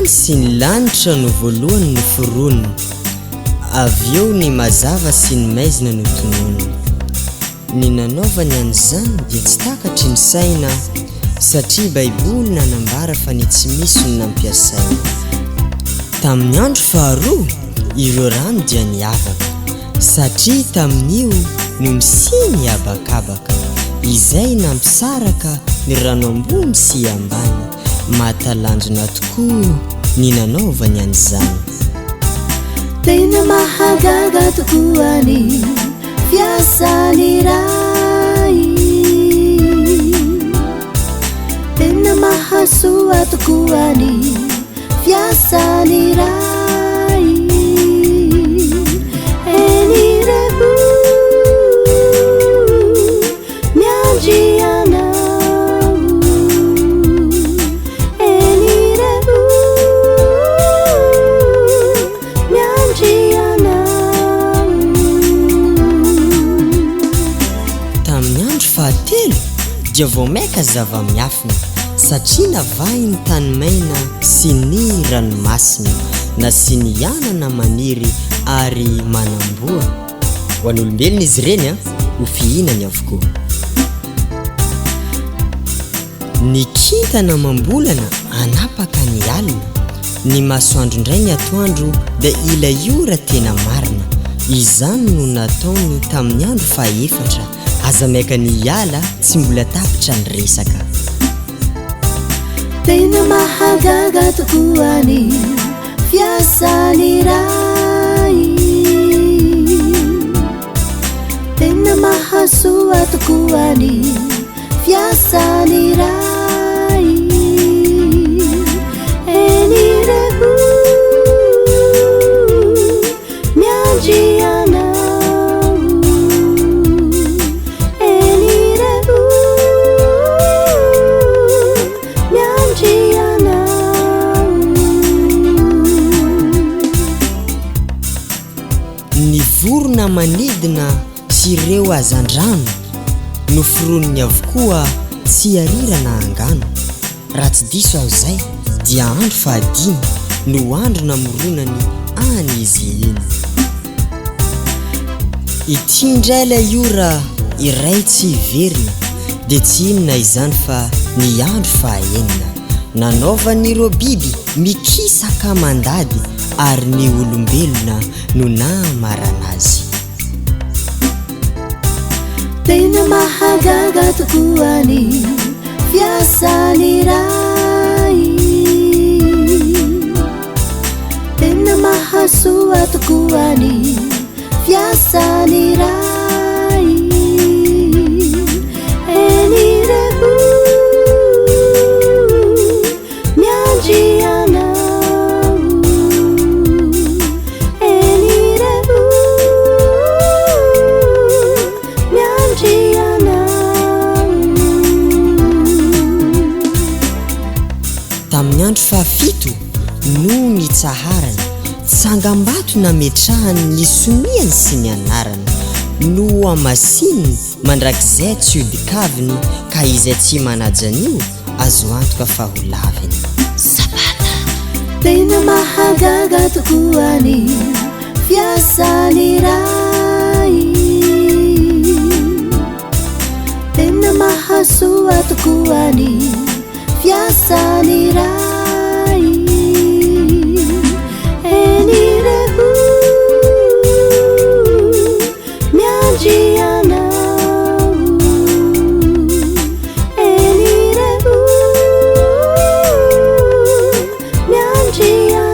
sy ny lanitra no voalohany no foronina, avy eo ny mazava sy ny maizina no tononina. Ny nanaovany an'izany dia tsy takatry ny saina, satria baiboly nanambara fa ny tsy misy no nampiasaina. Tamin'ny andro faharoa ireo rano dia niavaka, satria tamin'io no nisy habakabaka, izay nampisaraka ny rano ambony sy ambany. Mahatalanjona tokoa ny nanaovany an'izany. Tena mahagaga tokoa ny fiasany ray, tena mahasoa tokoa ny fiasany ray. Enirebo miandrianao, enirebo miandrianao. Tamin'ny andro fahatelo dia vao maika zava-miafina, satria navahy ny tany maina sy ny ranomasina, na sy ny anana maniry ary manamboa. Ho an'olombelona izy ireny ho fihinany avokoa. Ny kintana mambolana anapaka ny alina, ny masoandro indray ny atoandro dia ilay ora tena marina. Izany no nataony tamin'ny andro fahaefatra, aza maika ny ala tsy mbola tapitra ny resaka. Tena mahagaga tokoa ny fiasany ray, tena mahasoa tokoa ny fiasany ray. Enirebo miandrianao, enirebo miandrianao. Ny vorona manidina sy ireo azandrano no foroniny avokoa tsy arirana angano. Raha tsy diso aho izay dia andro fahadimy no andro namoronany any izy iny. Ity indray ilay ora iray tsy hiverina, dia tsy inona izany fa ny andro fahaenina. Nanaovan'ireo biby mikisaka mandady, ary ny olombelona no namarana azy. Tena mahagaga tokoa ny fiasany ray, tena mahasoa tokoa ny fiasany ray. Enirebo miandrianao, enirebo miandrianao. Tamin'ny andro fahafito no nitsaharany, tsangambato nametrahany ny somiany sy ny anarany, no amasininy mandrakizay tsy hodikaviny, ka izay tsy manajan'io azo antoka fa ho laviny. Sabata. Tena mahagaga tokoa ny fiasany ray, tena mahasoa tokoa ny fiasany ray. Enirebo miandrianao, enirebo miandrianao.